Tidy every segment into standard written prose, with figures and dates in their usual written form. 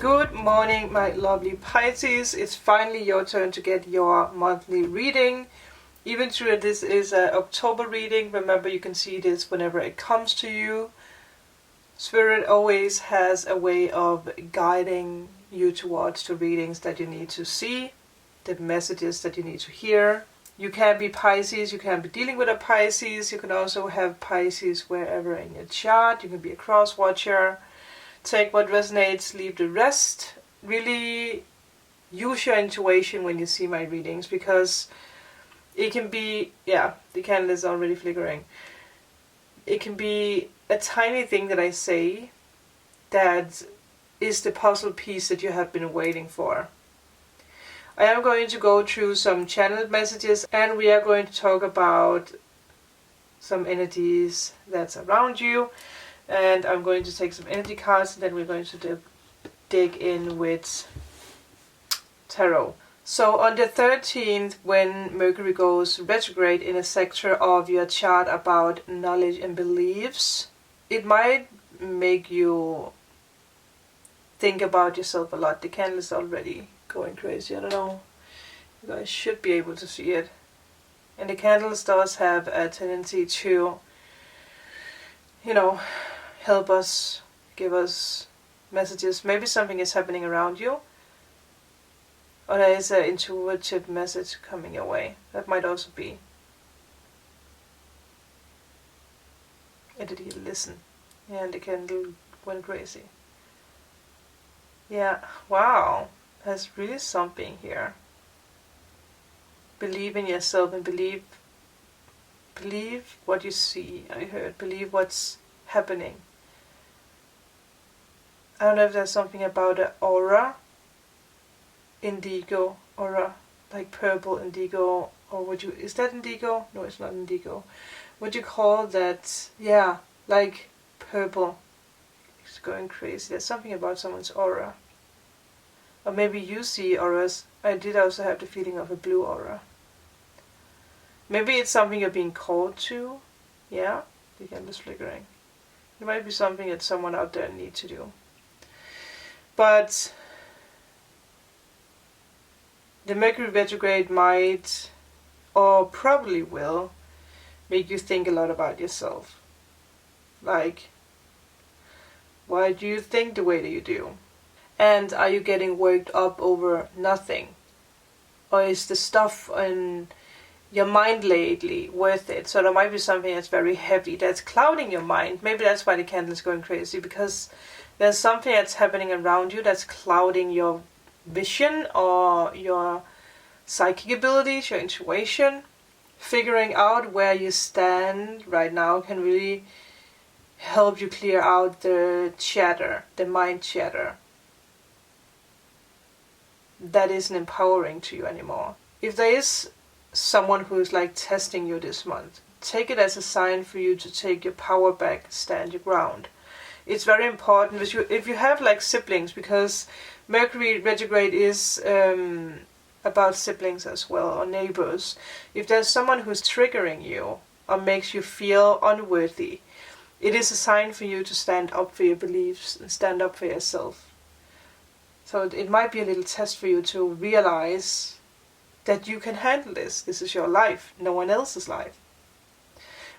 Good morning, my lovely Pisces. It's finally your turn to get your monthly reading. Even though this is an October reading, remember you can see this whenever it comes to you. Spirit always has a way of guiding you towards the readings that you need to see, the messages that you need to hear. You can be Pisces, you can be dealing with a Pisces, you can also have Pisces wherever in your chart, you can be a cross watcher. Take what resonates, leave the rest. Really use your intuition when you see my readings, because it can be, the candle is already flickering. It can be a tiny thing that I say that is the puzzle piece that you have been waiting for. I am going to go through some channeled messages, and we are going to talk about some energies that's around you. And I'm going to take some energy cards, and then we're going to dig in with tarot. So on the 13th, when Mercury goes retrograde in a sector of your chart about knowledge and beliefs, it might make you think about yourself a lot. The candle is already going crazy. I don't know. You guys should be able to see it. And the candles does have a tendency to, help us, give us messages. Maybe something is happening around you, or there is an intuitive message coming your way. That might also be. Did he listen? Yeah, and the candle went crazy. Yeah, wow. There's really something here. Believe in yourself and believe what you see. I heard believe what's happening. I don't know if there's something about the aura, indigo aura, like purple indigo, or is that indigo? No, it's not indigo. Would you call that? Yeah, like purple. It's going crazy. There's something about someone's aura. Or maybe you see auras. I did also have the feeling of a blue aura. Maybe it's something you're being called to. Yeah, the candle's flickering. It might be something that someone out there needs to do. But the Mercury retrograde might, or probably will, make you think a lot about yourself. Like, why do you think the way that you do? And are you getting worked up over nothing? Or is the stuff in your mind lately worth it? So there might be something that's very heavy that's clouding your mind. Maybe that's why the candle is going crazy, because there's something that's happening around you that's clouding your vision or your psychic abilities, your intuition. Figuring out where you stand right now can really help you clear out the chatter, the mind chatter that isn't empowering to you anymore. If there is someone who's like testing you this month, take it as a sign for you to take your power back, stand your ground. It's very important if you have like siblings, because Mercury retrograde is about siblings as well, or neighbors. If there's someone who's triggering you or makes you feel unworthy, it is a sign for you to stand up for your beliefs and stand up for yourself. So it might be a little test for you to realize that you can handle this. This is your life, no one else's life.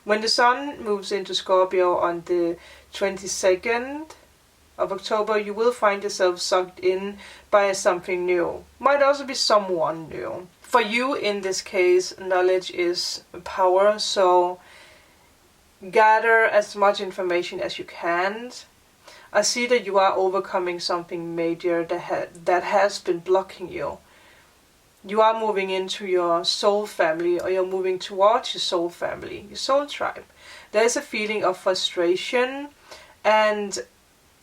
When the sun moves into Scorpio on the 22nd of October, you will find yourself sucked in by something new. Might also be someone new. For you, in this case, knowledge is power, so gather as much information as you can. I see that you are overcoming something major that has been blocking you. You are moving into your soul family, or you're moving towards your soul family, your soul tribe. There is a feeling of frustration, and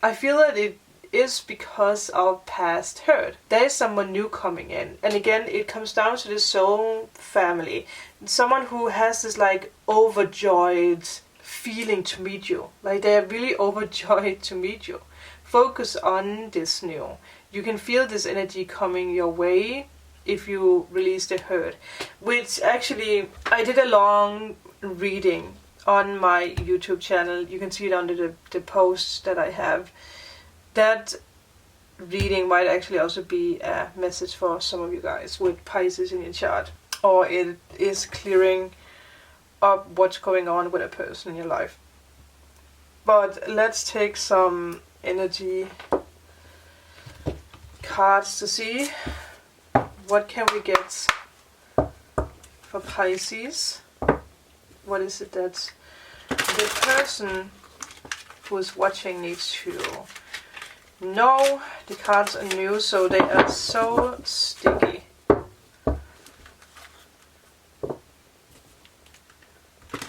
I feel that it is because of past hurt. There is someone new coming in, and again it comes down to the soul family. Someone who has this like overjoyed feeling to meet you, like they're really overjoyed to meet you. Focus on this new. You can feel this energy coming your way if you release the hurt, which actually I did a long reading on my YouTube channel. You can see it under the posts that I have, that reading might actually also be a message for some of you guys with Pisces in your chart. Or it is clearing up what's going on with a person in your life. But let's take some energy cards to see what can we get for Pisces. What is it that the person who is watching needs to know? The cards are new, so they are so sticky.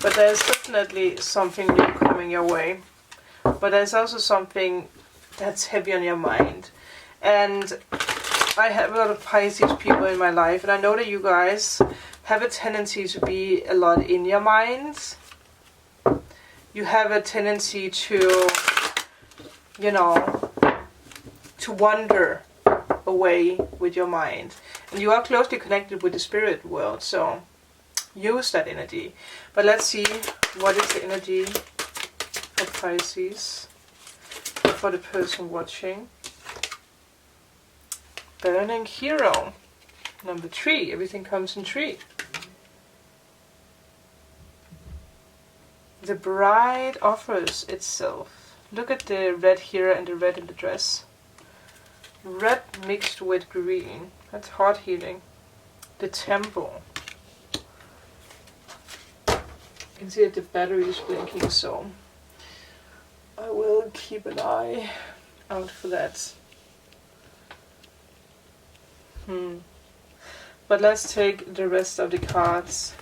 But there's definitely something new coming your way. But there's also something that's heavy on your mind. And I have a lot of Pisces people in my life, and I know that you guys have a tendency to be a lot in your minds. You have a tendency to, you know, to wander away with your mind. And you are closely connected with the spirit world, so use that energy. But let's see what is the energy of Pisces for the person watching. Burning Hero. Number 3. Everything comes in 3. The bride offers itself. Look at the red here and the red in the dress. Red mixed with green. That's heart healing. The temple. You can see that the battery is blinking, so I will keep an eye out for that. But let's take the rest of the cards.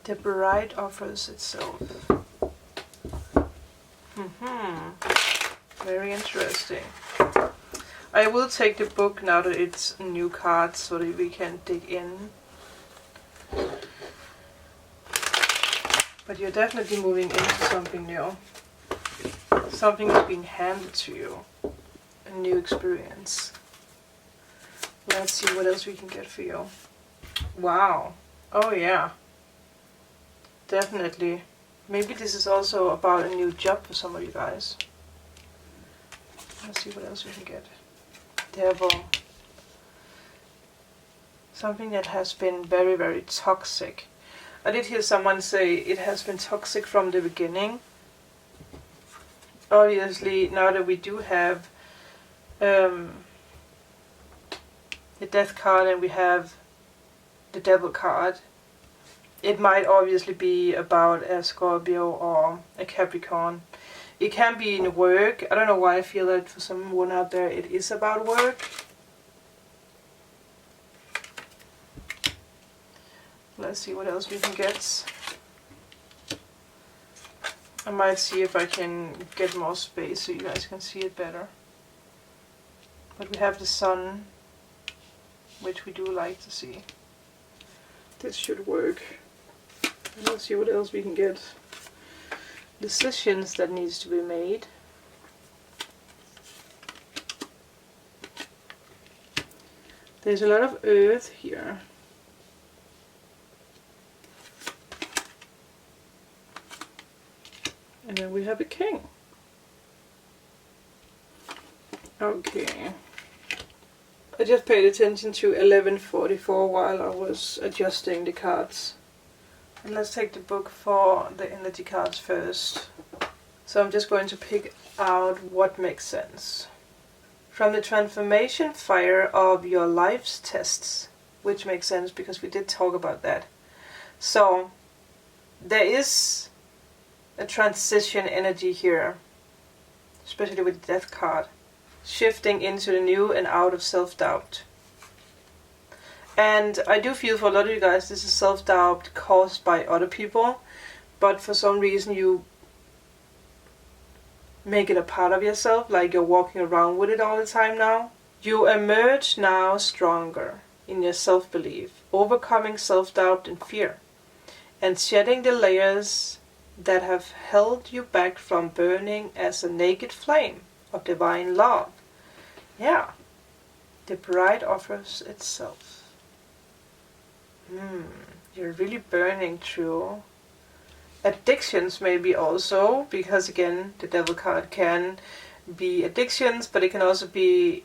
The bride offers itself. Very interesting. I will take the book now that it's new cards so that we can dig in. But you're definitely moving into something new. Something is being handed to you. A new experience. Let's see what else we can get for you. Wow. Oh yeah. Definitely. Maybe this is also about a new job for some of you guys. Let's see what else we can get. Devil. Something that has been very, very toxic. I did hear someone say it has been toxic from the beginning. Obviously, now that we do have the death card and we have the devil card, it might obviously be about a Scorpio or a Capricorn. It can be in work. I don't know why I feel that for someone out there it is about work. Let's see what else we can get. I might see if I can get more space so you guys can see it better. But we have the sun, which we do like to see. This should work. Let's see what else we can get. Decisions that needs to be made. There's a lot of earth here. And then we have a king. Okay. I just paid attention to 11:44 while I was adjusting the cards. And let's take the book for the energy cards first. So I'm just going to pick out what makes sense. From the transformation fire of your life's tests, which makes sense because we did talk about that. So there is a transition energy here, especially with the death card. Shifting into the new and out of self-doubt. And I do feel for a lot of you guys this is self-doubt caused by other people, but for some reason you make it a part of yourself, like you're walking around with it all the time now. You emerge now stronger in your self-belief, overcoming self-doubt and fear, and shedding the layers that have held you back from burning as a naked flame of divine love. Yeah, the bride offers itself. You're really burning through addictions maybe also, because again the devil card can be addictions, but it can also be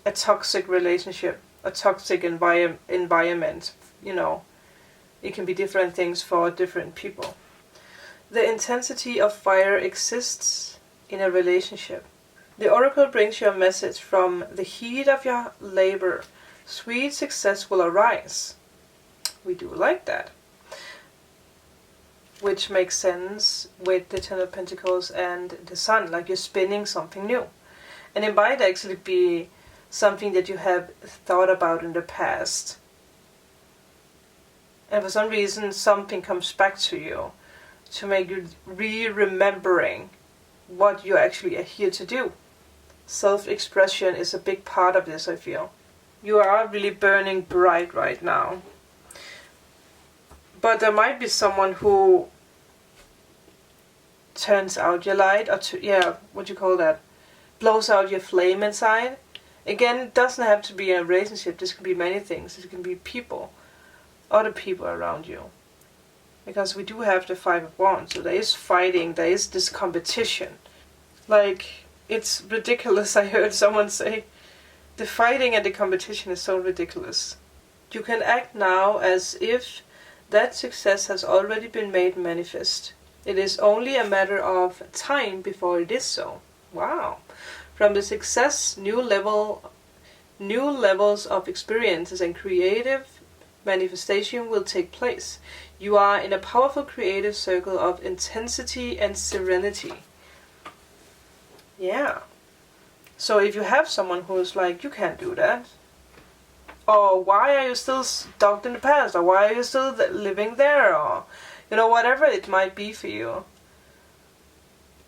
a toxic relationship, a toxic environment, you know. It can be different things for different people. The intensity of fire exists in a relationship. The oracle brings you a message: from the heat of your labor, sweet success will arise. We do like that. Which makes sense with the Ten of Pentacles and the Sun, like you're spinning something new. And it might actually be something that you have thought about in the past. And for some reason something comes back to you to make you remembering what you actually are here to do. Self-expression is a big part of this, I feel. You are really burning bright right now. But there might be someone who turns out your light, or what do you call that? Blows out your flame inside. Again, it doesn't have to be a relationship. This can be many things. It can be people, other people around you. Because we do have the Five of Wands, so there is fighting, there is this competition. Like, it's ridiculous, I heard someone say. The fighting and the competition is so ridiculous. You can act now as if that success has already been made manifest. It is only a matter of time before it is so. Wow. From the success, new levels of experiences and creative manifestation will take place. You are in a powerful creative circle of intensity and serenity. Yeah. So if you have someone who's like, you can't do that, or why are you still stuck in the past, or why are you still living there, or you know, whatever it might be for you,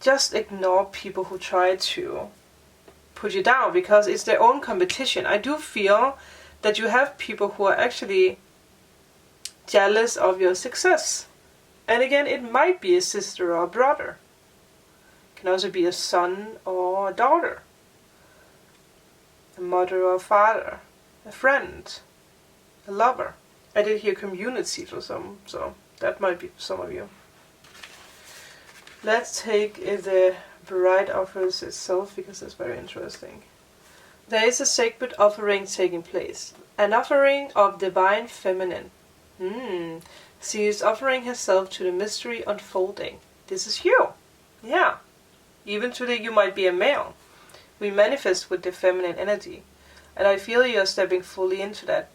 just ignore people who try to put you down, because it's their own competition. I do feel that you have people who are actually jealous of your success. And again, it might be a sister or a brother. It can also be a son or a daughter, a mother or a father, a friend, a lover. I did hear community for some, so that might be for some of you. Let's take the bride offers itself, because it's very interesting. There is a sacred offering taking place, an offering of divine feminine. She is offering herself to the mystery unfolding. This is you. Yeah. Even today you might be a male. We manifest with the feminine energy. And I feel you're stepping fully into that.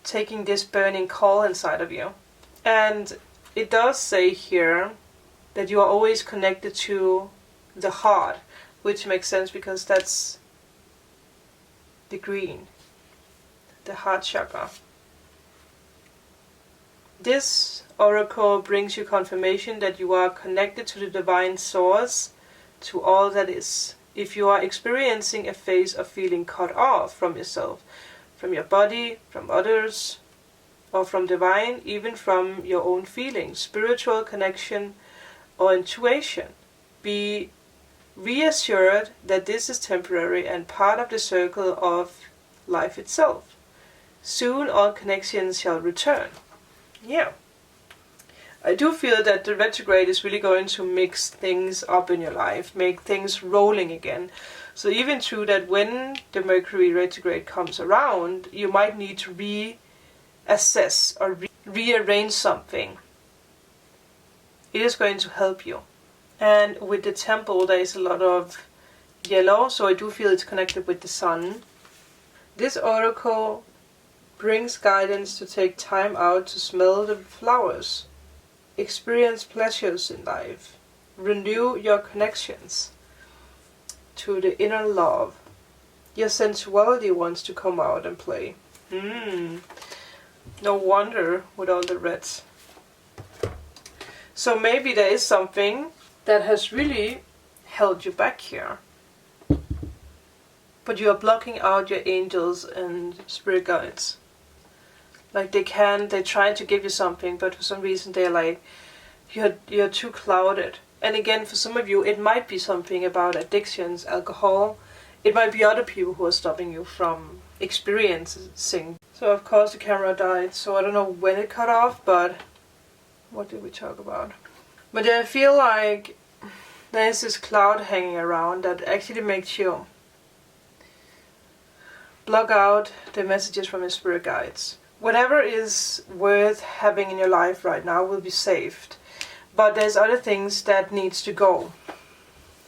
Taking this burning call inside of you. And it does say here that you are always connected to the heart, which makes sense because that's the green, the heart chakra. This oracle brings you confirmation that you are connected to the divine source, to all that is. If you are experiencing a phase of feeling cut off from yourself, from your body, from others, or from divine, even from your own feelings, spiritual connection, or intuition, be reassured that this is temporary and part of the circle of life itself. Soon all connections shall return. Yeah. I do feel that the retrograde is really going to mix things up in your life, make things rolling again. So even true that when the Mercury retrograde comes around, you might need to reassess or rearrange something. It is going to help you. And with the temple, there is a lot of yellow, so I do feel it's connected with the sun. This oracle brings guidance to take time out to smell the flowers, experience pleasures in life, renew your connections to the inner love. Your sensuality wants to come out and play. No wonder with all the reds. So maybe there is something that has really held you back here. But you are blocking out your angels and spirit guides. Like they try to give you something, but for some reason they're like, you're too clouded. And again, for some of you, it might be something about addictions, alcohol. It might be other people who are stopping you from experiencing. So of course the camera died, so I don't know when it cut off, but what did we talk about? But I feel like There's this cloud hanging around that actually makes you block out the messages from your spirit guides. Whatever is worth having in your life right now will be saved. But there's other things that needs to go.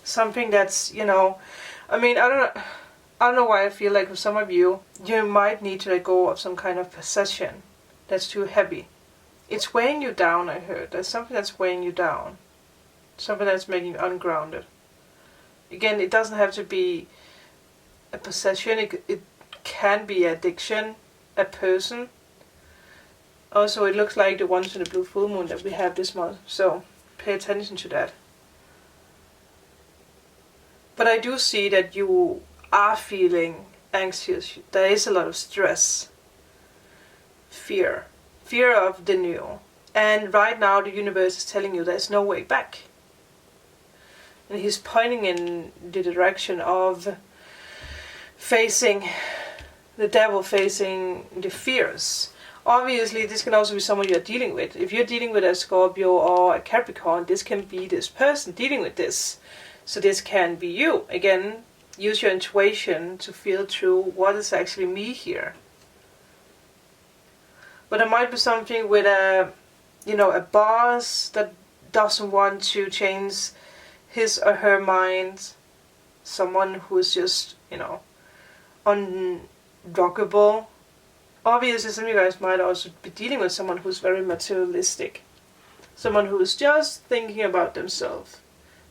Something that's, I don't know why I feel like with some of you, you might need to let go of some kind of possession that's too heavy. It's weighing you down, I heard. There's something that's weighing you down. Something that's making you ungrounded. Again, it doesn't have to be a possession. It can be addiction, a person. Also, it looks like the ones in the blue full moon that we have this month. So, pay attention to that. But I do see that you are feeling anxious. There is a lot of stress. Fear of the new. And right now the universe is telling you there's no way back. And he's pointing in the direction of facing the devil, facing the fears. Obviously, this can also be someone you're dealing with. If you're dealing with a Scorpio or a Capricorn, this can be this person dealing with this. So this can be you. Again, use your intuition to feel through what is actually me here. But there might be something with a boss that doesn't want to change his or her mind. Someone who is just, unrockable. Obviously, some of you guys might also be dealing with someone who's very materialistic. Someone who's just thinking about themselves.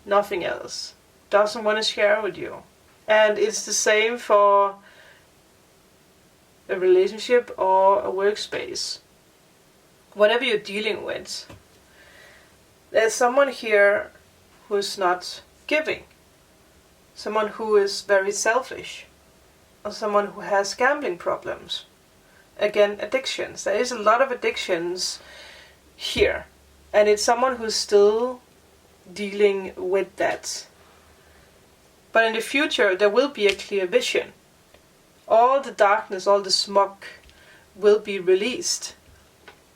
Nothing else. Doesn't want to share with you. And it's the same for a relationship or a workspace. Whatever you're dealing with, there's someone here who's not giving. Someone who is very selfish. Or someone who has gambling problems. Again, addictions. There is a lot of addictions here. And it's someone who's still dealing with that. But in the future, there will be a clear vision. All the darkness, all the smog will be released.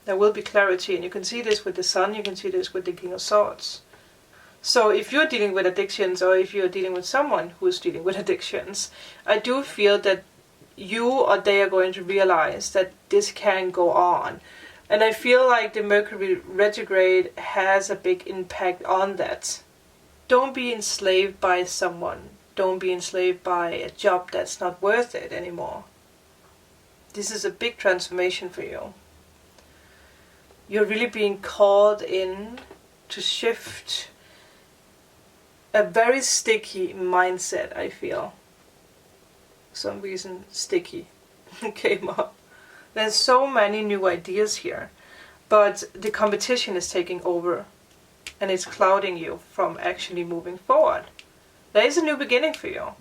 There will be clarity, and you can see this with the Sun, you can see this with the King of Swords. So if you're dealing with addictions, or if you're dealing with someone who is dealing with addictions, I do feel that you or they are going to realize that this can go on. And I feel like the Mercury retrograde has a big impact on that. Don't be enslaved by someone. Don't be enslaved by a job that's not worth it anymore. This is a big transformation for you. You're really being called in to shift a very sticky mindset, I feel. For some reason, sticky came up. There's so many new ideas here, but the competition is taking over and it's clouding you from actually moving forward. There is a new beginning for you.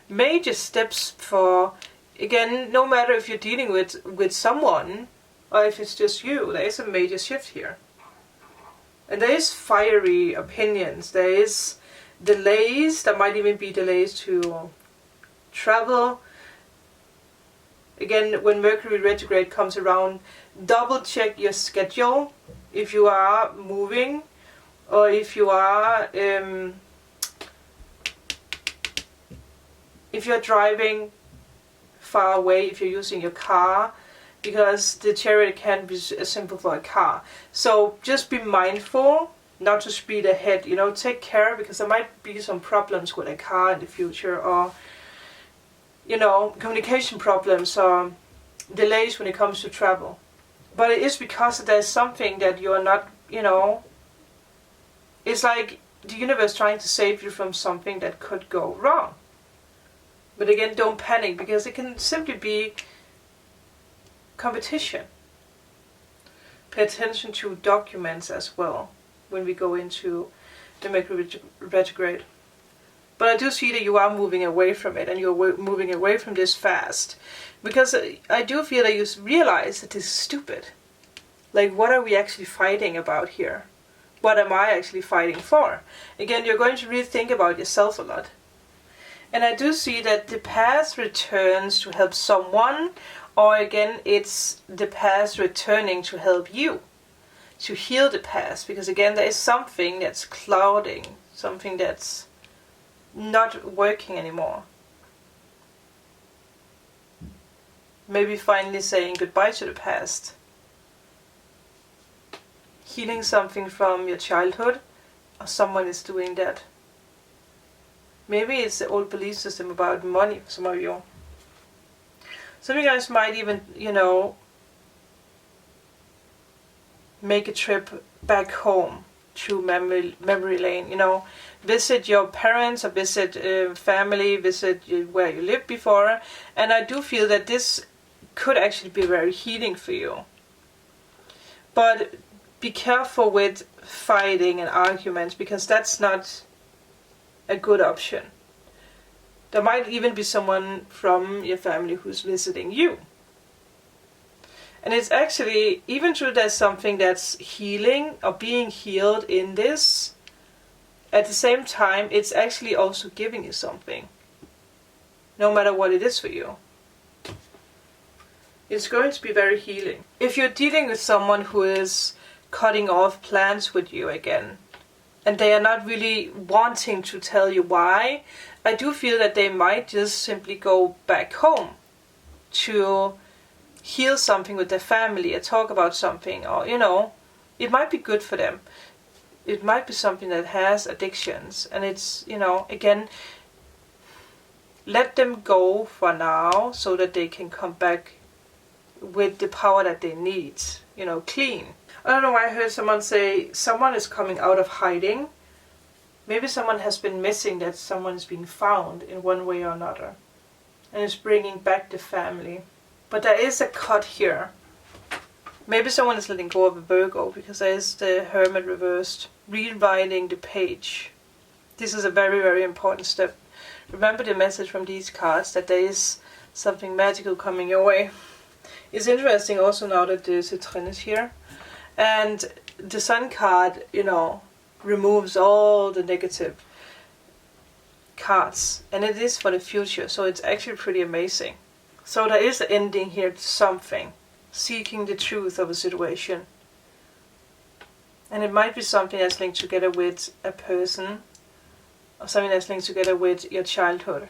Major steps for, again, no matter if you're dealing with someone or if it's just you, there is a major shift here. And there is fiery opinions, there is delays, there might even be delays to travel. Again, when Mercury retrograde comes around, double check your schedule if you are moving or if you are if you're driving far away, if you're using your car, because the chariot can be simple for a car. So just be mindful not to speed ahead, take care, because there might be some problems with a car in the future, or communication problems or delays when it comes to travel. But it is because there's something that you're not, it's like the universe trying to save you from something that could go wrong. But again, don't panic, because it can simply be competition. Pay attention to documents as well when we go into the Mercury retrograde. But I do see that you are moving away from it, and you're moving away from this fast. Because I do feel that you realize that this is stupid. Like, what are we actually fighting about here? What am I actually fighting for? Again, you're going to really think about yourself a lot. And I do see that the past returns to help someone, or again, it's the past returning to help you. to heal the past, because again there is something that's clouding, something that's not working anymore. Maybe finally saying goodbye to the past. Healing something from your childhood, or someone is doing that. Maybe it's the old belief system about money for some of you. Some of you guys might even, make a trip back home through memory lane, visit your parents or visit family, visit where you lived before. And I do feel that this could actually be very healing for you. But be careful with fighting and arguments, because that's not a good option. There might even be someone from your family who's visiting you. And it's actually, even though there's something that's healing or being healed in this, at the same time, it's actually also giving you something. No matter what it is for you. It's going to be very healing. If you're dealing with someone who is cutting off plans with you again, and they are not really wanting to tell you why, I do feel that they might just simply go back home to heal something with their family or talk about something, or it might be good for them. It might be something that has addictions, and it's, again, let them go for now so that they can come back with the power that they need, clean. I don't know why I heard someone say someone is coming out of hiding. Maybe someone has been missing, that someone is being found in one way or another, and is bringing back the family. But there is a cut here. Maybe someone is letting go of a Virgo, because there is the Hermit reversed. Rewriting the page. This is a very, very important step. Remember the message from these cards, that there is something magical coming your way. It's interesting also now that the Citron is here. And the Sun card, removes all the negative cards. And it is for the future, so it's actually pretty amazing. So there is an ending here to something, seeking the truth of a situation. And it might be something that's linked together with a person, or something that's linked together with your childhood.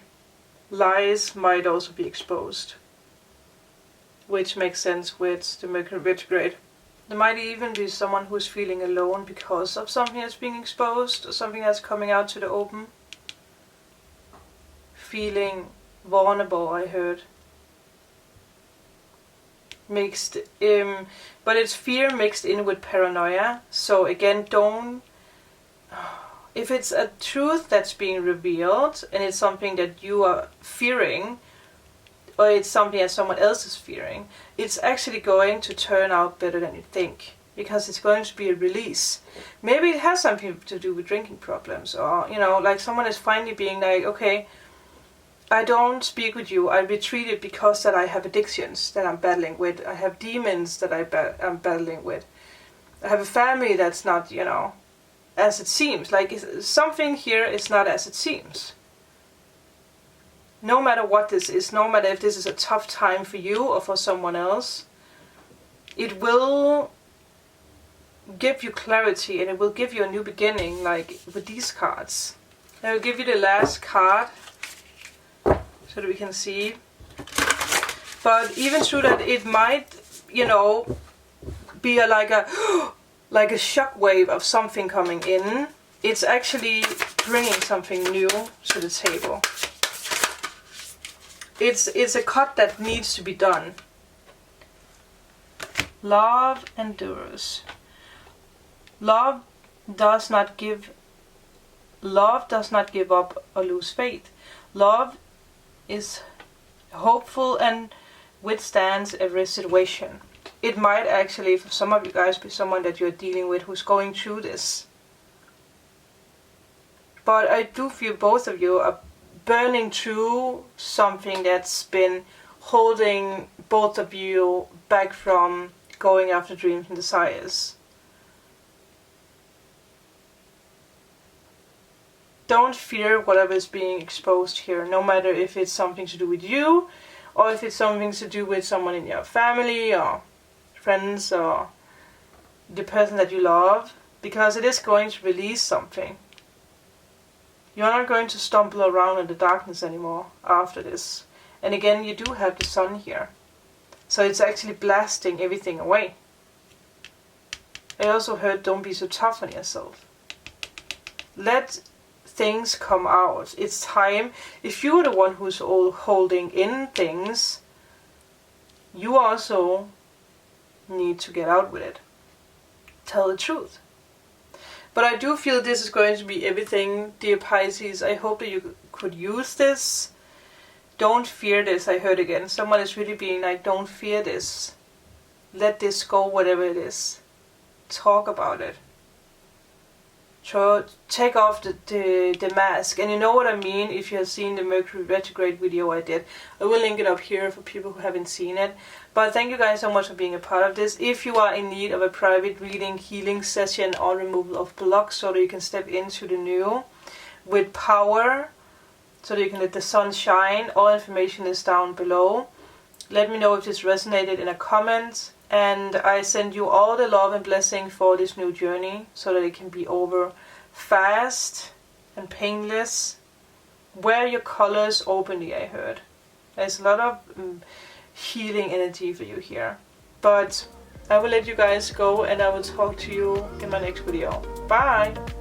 Lies might also be exposed, which makes sense with the Mercury retrograde. There might even be someone who's feeling alone because of something that's being exposed, or something that's coming out to the open. Feeling vulnerable, I heard. Mixed, but it's fear mixed in with paranoia. So again, if it's a truth that's being revealed and it's something that you are fearing, or it's something that someone else is fearing, it's actually going to turn out better than you think, because it's going to be a release. Maybe it has something to do with drinking problems, or like someone is finally being like, okay, I don't speak with you. I retreated because that I have addictions that I'm battling with. I have demons that I'm battling with. I have a family that's not, as it seems. Like something here is not as it seems. No matter what this is, no matter if this is a tough time for you or for someone else, it will give you clarity, and it will give you a new beginning, like with these cards. I will give you the last card, so that we can see. But even through that, it might, be like a shock wave of something coming in. It's actually bringing something new to the table. It's a cut that needs to be done. Love endures. Love does not give up or lose faith. Love is hopeful and withstands every situation. It might actually, for some of you guys, be someone that you're dealing with who's going through this. But I do feel both of you are burning through something that's been holding both of you back from going after dreams and desires. Don't fear whatever is being exposed here, no matter if it's something to do with you, or if it's something to do with someone in your family, or friends, or the person that you love, because it is going to release something. You're not going to stumble around in the darkness anymore after this. And again, you do have the sun here. So it's actually blasting everything away. I also heard, don't be so tough on yourself. Let things come out. It's time. If you're the one who's all holding in things, you also need to get out with it. Tell the truth. But I do feel this is going to be everything, dear Pisces. I hope that you could use this. Don't fear this, I heard again. Someone is really being like, don't fear this. Let this go, whatever it is. Talk about it. So take off the mask. And you know what I mean if you have seen the Mercury retrograde video I did. I will link it up here for people who haven't seen it. But thank you guys so much for being a part of this. If you are in need of a private reading, healing session or removal of blocks so that you can step into the new with power, so that you can let the sun shine, all information is down below. Let me know if this resonated in a comment. And I send you all the love and blessing for this new journey so that it can be over fast and painless. Wear your colors openly, I heard. There's a lot of healing energy for you here. But I will let you guys go and I will talk to you in my next video. Bye!